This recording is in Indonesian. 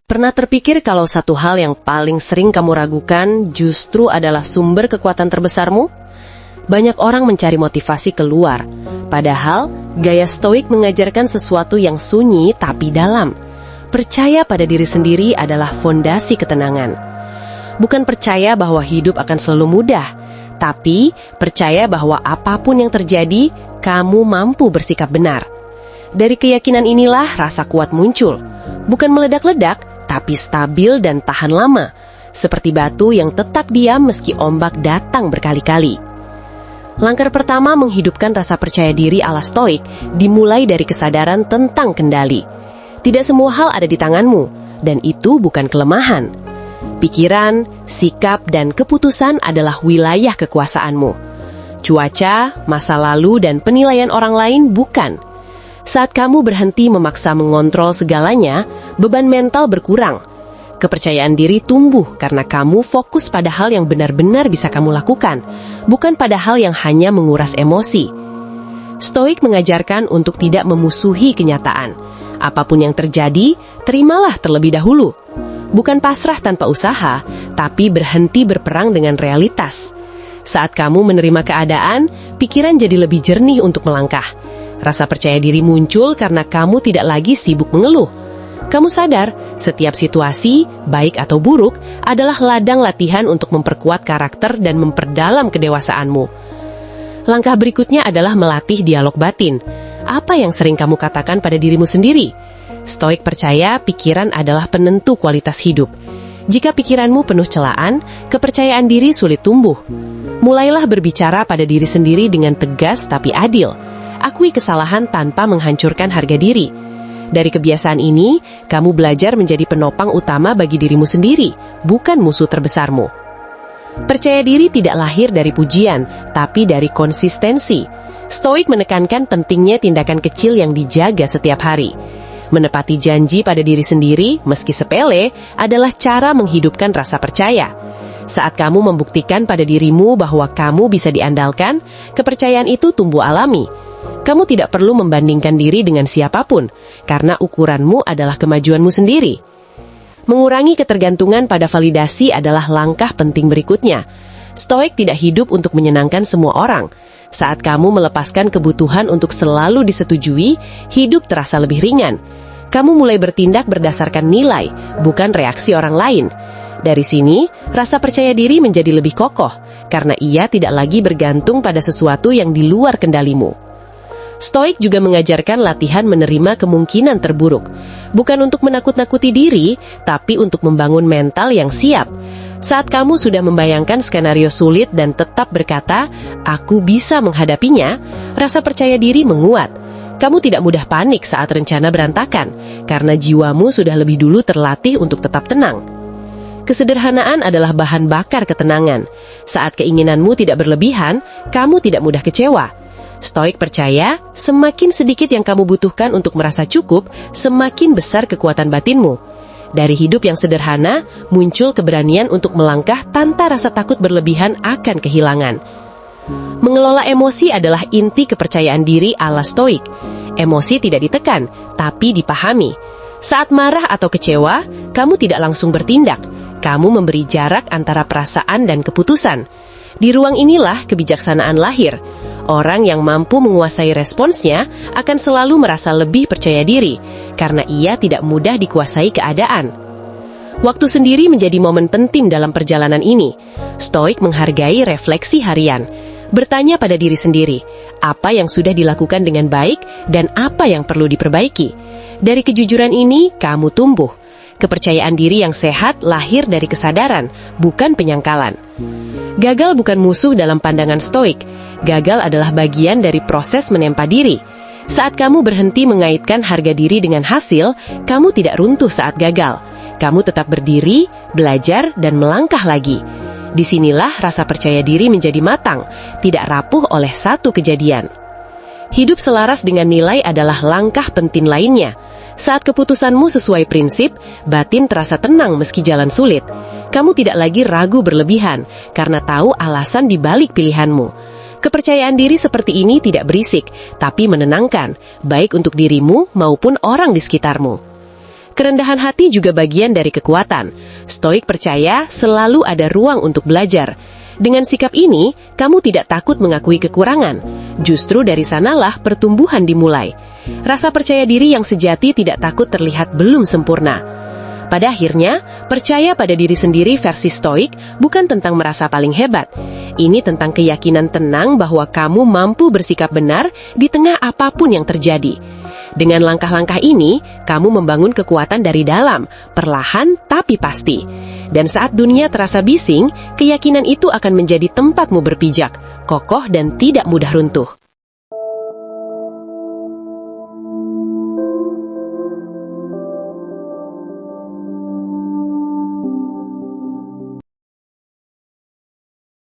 Pernah terpikir kalau satu hal yang paling sering kamu ragukan justru adalah sumber kekuatan terbesarmu? Banyak orang mencari motivasi keluar, padahal gaya stoik mengajarkan sesuatu yang sunyi tapi dalam. Percaya pada diri sendiri adalah fondasi ketenangan. Bukan percaya bahwa hidup akan selalu mudah, tapi percaya bahwa apapun yang terjadi, kamu mampu bersikap benar. Dari keyakinan inilah rasa kuat muncul, bukan meledak-ledak, tapi stabil dan tahan lama, seperti batu yang tetap diam meski ombak datang berkali-kali. Langkah pertama menghidupkan rasa percaya diri ala stoik dimulai dari kesadaran tentang kendali. Tidak semua hal ada di tanganmu, dan itu bukan kelemahan. Pikiran, sikap, dan keputusan adalah wilayah kekuasaanmu. Cuaca, masa lalu, dan penilaian orang lain bukan. Saat kamu berhenti memaksa mengontrol segalanya, beban mental berkurang. Kepercayaan diri tumbuh karena kamu fokus pada hal yang benar-benar bisa kamu lakukan, bukan pada hal yang hanya menguras emosi. Stoik mengajarkan untuk tidak memusuhi kenyataan. Apapun yang terjadi, terimalah terlebih dahulu. Bukan pasrah tanpa usaha, tapi berhenti berperang dengan realitas. Saat kamu menerima keadaan, pikiran jadi lebih jernih untuk melangkah. Rasa percaya diri muncul karena kamu tidak lagi sibuk mengeluh. Kamu sadar, setiap situasi, baik atau buruk, adalah ladang latihan untuk memperkuat karakter dan memperdalam kedewasaanmu. Langkah berikutnya adalah melatih dialog batin. Apa yang sering kamu katakan pada dirimu sendiri? Stoik percaya pikiran adalah penentu kualitas hidup. Jika pikiranmu penuh celaan, kepercayaan diri sulit tumbuh. Mulailah berbicara pada diri sendiri dengan tegas tapi adil. Akui kesalahan tanpa menghancurkan harga diri. Dari kebiasaan ini, kamu belajar menjadi penopang utama bagi dirimu sendiri, bukan musuh terbesarmu. Percaya diri tidak lahir dari pujian, tapi dari konsistensi. Stoik menekankan pentingnya tindakan kecil yang dijaga setiap hari. Menepati janji pada diri sendiri, meski sepele, adalah cara menghidupkan rasa percaya. Saat kamu membuktikan pada dirimu bahwa kamu bisa diandalkan, kepercayaan itu tumbuh alami. Kamu tidak perlu membandingkan diri dengan siapapun, karena ukuranmu adalah kemajuanmu sendiri. Mengurangi ketergantungan pada validasi adalah langkah penting berikutnya. Stoik tidak hidup untuk menyenangkan semua orang. Saat kamu melepaskan kebutuhan untuk selalu disetujui, hidup terasa lebih ringan. Kamu mulai bertindak berdasarkan nilai, bukan reaksi orang lain. Dari sini, rasa percaya diri menjadi lebih kokoh, karena ia tidak lagi bergantung pada sesuatu yang di luar kendalimu. Stoik juga mengajarkan latihan menerima kemungkinan terburuk, bukan untuk menakut-nakuti diri, tapi untuk membangun mental yang siap. Saat kamu sudah membayangkan skenario sulit dan tetap berkata, "Aku bisa menghadapinya," rasa percaya diri menguat. Kamu tidak mudah panik saat rencana berantakan, karena jiwamu sudah lebih dulu terlatih untuk tetap tenang. Kesederhanaan adalah bahan bakar ketenangan. Saat keinginanmu tidak berlebihan, kamu tidak mudah kecewa. Stoik percaya, semakin sedikit yang kamu butuhkan untuk merasa cukup, semakin besar kekuatan batinmu. Dari hidup yang sederhana, muncul keberanian untuk melangkah tanpa rasa takut berlebihan akan kehilangan. Mengelola emosi adalah inti kepercayaan diri ala Stoik. Emosi tidak ditekan, tapi dipahami. Saat marah atau kecewa, kamu tidak langsung bertindak. Kamu memberi jarak antara perasaan dan keputusan. Di ruang inilah kebijaksanaan lahir. Orang yang mampu menguasai responsnya akan selalu merasa lebih percaya diri, karena ia tidak mudah dikuasai keadaan. Waktu sendiri menjadi momen penting dalam perjalanan ini. Stoik menghargai refleksi harian. Bertanya pada diri sendiri, apa yang sudah dilakukan dengan baik dan apa yang perlu diperbaiki. Dari kejujuran ini, kamu tumbuh. Kepercayaan diri yang sehat lahir dari kesadaran, bukan penyangkalan. Gagal bukan musuh dalam pandangan Stoik. Gagal adalah bagian dari proses menempa diri. Saat kamu berhenti mengaitkan harga diri dengan hasil, kamu tidak runtuh saat gagal. Kamu tetap berdiri, belajar, dan melangkah lagi. Disinilah rasa percaya diri menjadi matang, tidak rapuh oleh satu kejadian. Hidup selaras dengan nilai adalah langkah penting lainnya. Saat keputusanmu sesuai prinsip, batin terasa tenang meski jalan sulit. Kamu tidak lagi ragu berlebihan, karena tahu alasan di balik pilihanmu. Kepercayaan diri seperti ini tidak berisik, tapi menenangkan, baik untuk dirimu maupun orang di sekitarmu. Kerendahan hati juga bagian dari kekuatan. Stoik percaya selalu ada ruang untuk belajar. Dengan sikap ini, kamu tidak takut mengakui kekurangan. Justru dari sanalah pertumbuhan dimulai. Rasa percaya diri yang sejati tidak takut terlihat belum sempurna. Pada akhirnya, percaya pada diri sendiri versi Stoik bukan tentang merasa paling hebat. Ini tentang keyakinan tenang bahwa kamu mampu bersikap benar di tengah apapun yang terjadi. Dengan langkah-langkah ini, kamu membangun kekuatan dari dalam, perlahan tapi pasti. Dan saat dunia terasa bising, keyakinan itu akan menjadi tempatmu berpijak, kokoh dan tidak mudah runtuh.